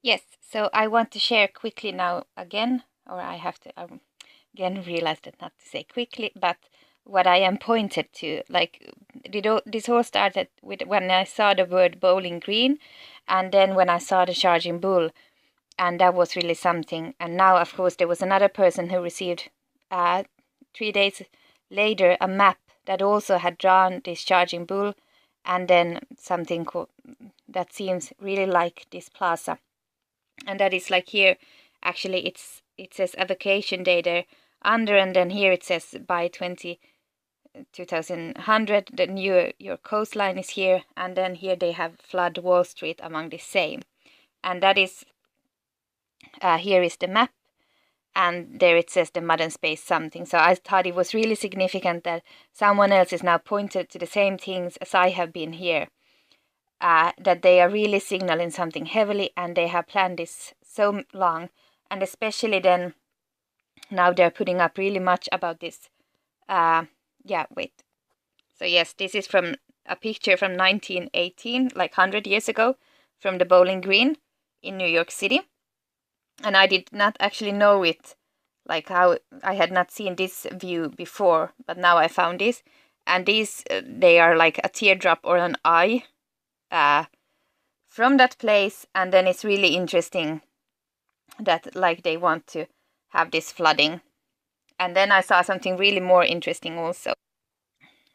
Yes, so I want to share quickly now again, or I have to again realize that not to say quickly, but what I am pointed to. Like, this all started with when I saw the word Bowling Green, and then when I saw the Charging Bull, and that was really something. And now, of course, there was another person who received 3 days later a map that also had drawn this Charging Bull, and then something that seems really like this plaza. And that is like here, actually it says a vacation day there under, and then here it says by 2100 the New York coastline is here, and then here they have Flood Wall Street among the same. And that is here is the map, and there it says the modern space something. So I thought it was really significant that someone else is now pointed to the same things as I have been here. That they are really signaling something heavily, and they have planned this so long, and especially then now they're putting up really much about this. Wait. So yes, this is from a picture from 1918, like 100 years ago, from the Bowling Green in New York City. And I did not actually know it, like how I had not seen this view before, but now I found this. And these, they are like a teardrop or an eye from that place. And then it's really interesting that like they want to have this flooding. And then I saw something really more interesting also,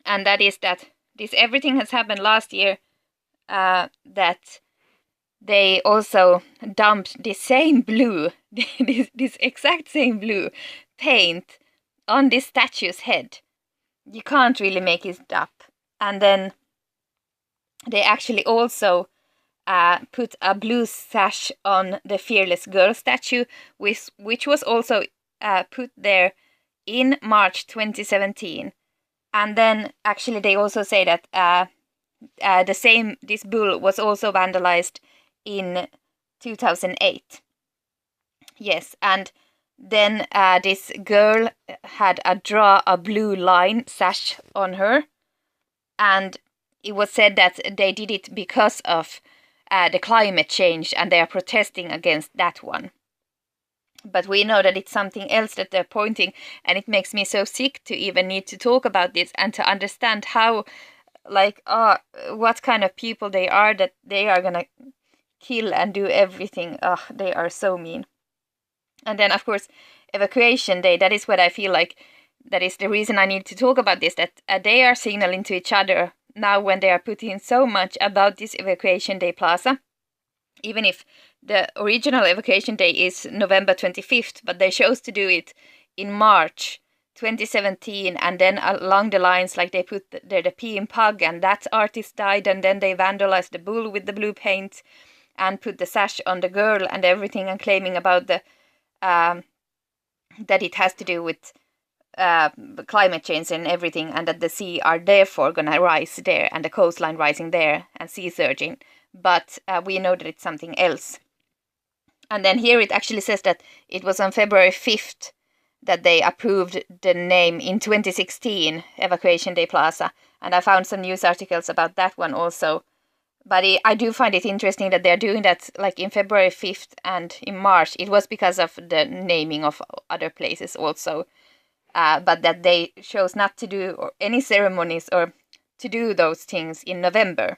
and that is that this everything has happened last year, that they also dumped the same blue, this exact same blue paint on this statue's head. You can't really make it up. And then they actually also put a blue sash on the Fearless Girl statue, which was also put there in March 2017. And then actually they also say that this bull was also vandalized in 2008. Yes, and then this girl had draw a blue line sash on her, and it was said that they did it because of the climate change, and they are protesting against that one. But we know that it's something else that they're pointing, and it makes me so sick to even need to talk about this and to understand how, like, what kind of people they are, that they are gonna kill and do everything. They are so mean. And then, of course, evacuation day, that is what I feel like, that is the reason I need to talk about this, that they are signaling to each other now when they are putting so much about this evacuation day plaza, even if the original evacuation day is November 25th, but they chose to do it in March 2017, and then along the lines, like they put the P in Pug, and that artist died, and then they vandalized the bull with the blue paint and put the sash on the girl and everything, and claiming about the that it has to do with climate change and everything, and that the sea are therefore gonna rise there, and the coastline rising there, and sea surging. But we know that it's something else. And then here it actually says that it was on February 5th that they approved the name in 2016, Evacuation Day Plaza. And I found some news articles about that one also. But I do find it interesting that they're doing that like in February 5th and in March. It was because of the naming of other places also. But that they chose not to do any ceremonies or to do those things in November.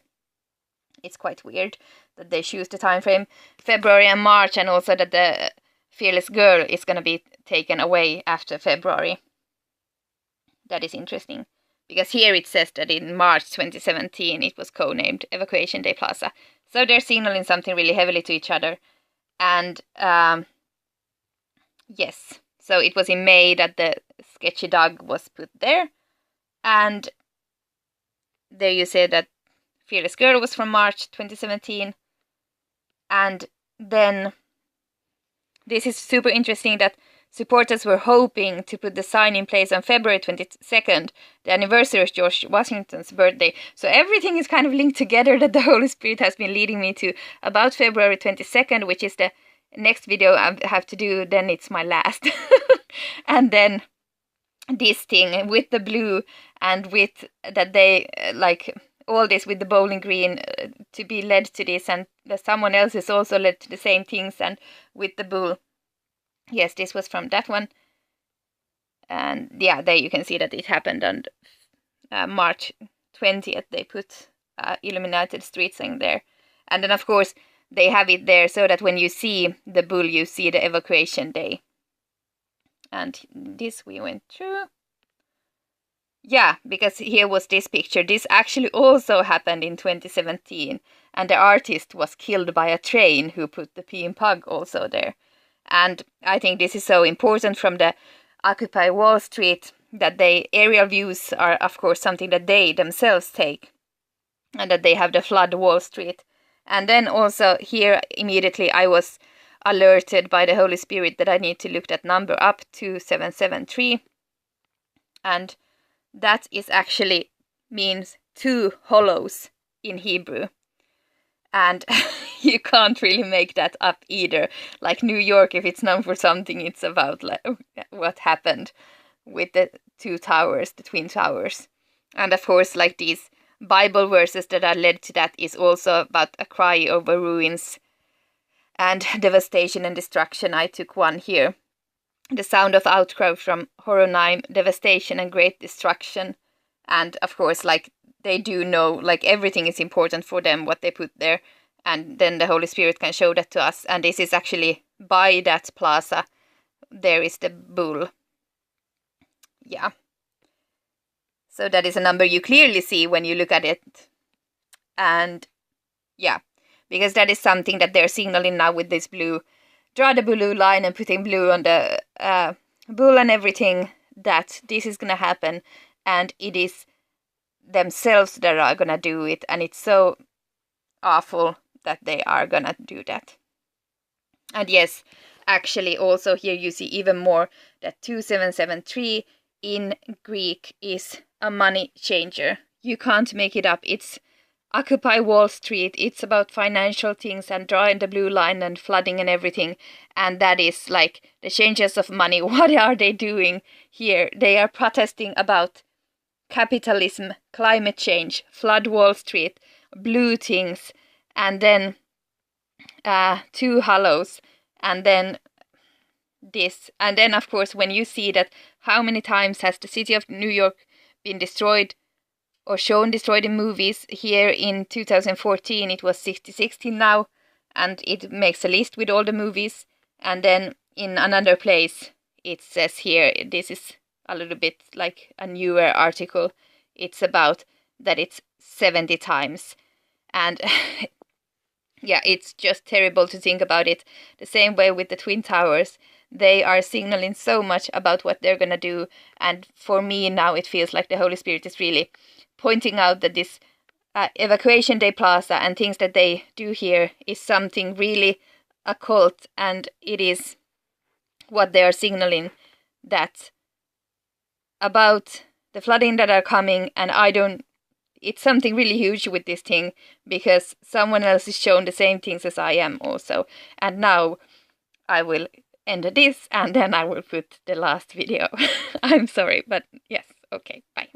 It's quite weird that they choose the time frame February and March, and also that the Fearless Girl is going to be taken away after February. That is interesting, because here it says that in March 2017 it was codenamed Evacuation Day Plaza. So they're signaling something really heavily to each other. And yes, so it was in May that the sketchy dog was put there, and there you say that Fearless Girl was from March 2017. And then this is super interesting that supporters were hoping to put the sign in place on February 22nd, the anniversary of George Washington's birthday. So everything is kind of linked together, that the Holy Spirit has been leading me to about February 22nd, which is the next video I have to do, then it's my last. And then this thing with the blue, and with that they like all this with the Bowling Green to be led to this, and that someone else is also led to the same things, and with the bull. Yes, this was from that one. And yeah, there you can see that it happened on March 20th. They put illuminated street sign there. And then, of course, they have it there so that when you see the bull, you see the evacuation day. And this we went through. Yeah, because here was this picture. This actually also happened in 2017. And the artist was killed by a train who put the Pee in Pug also there. And I think this is so important from the Occupy Wall Street, that aerial views are, of course, something that they themselves take. And that they have the flood Wall Street. And then also here, immediately, I was alerted by the Holy Spirit that I need to look that number up, 2773. And that is actually means 2 hollows in Hebrew. And you can't really make that up either. Like New York, if it's known for something, it's about like what happened with the 2 towers, the Twin Towers. And of course, like these Bible verses that are led to that is also about a cry over ruins and devastation and destruction. I took one here. The sound of outcry from Horonaim, devastation and great destruction. And of course, like they do know, like everything is important for them, what they put there. And then the Holy Spirit can show that to us. And this is actually by that plaza. There is the bull. Yeah. So that is a number you clearly see when you look at it. And yeah, because that is something that they're signaling now with this blue. Draw the blue line and putting blue on the bull and everything, that this is going to happen. And it is themselves that are going to do it. And it's so awful that they are going to do that. And yes, actually also here you see even more that 2773 in Greek is a money changer. You can't make it up. It's Occupy Wall Street. It's about financial things and drawing the blue line and flooding and everything. And that is like the changes of money. What are they doing here? They are protesting about capitalism, climate change, flood Wall Street, blue things, and then 2 hollows, and then this. And then, of course, when you see that how many times has the city of New York been destroyed or shown destroyed in movies. Here in 2014 it was 6016 now, and it makes a list with all the movies. And then in another place it says here, this is a little bit like a newer article, it's about that it's 70 times. And yeah, it's just terrible to think about it. The same way with the Twin Towers. They are signaling so much about what they're going to do. And for me now it feels like the Holy Spirit is really pointing out that this Evacuation Day Plaza and things that they do here is something really occult. And it is what they are signaling, that about the flooding that are coming. And it's something really huge with this thing, because someone else is shown the same things as I am also. And now I will end this and then I will put the last video. I'm sorry, but yes, okay, bye.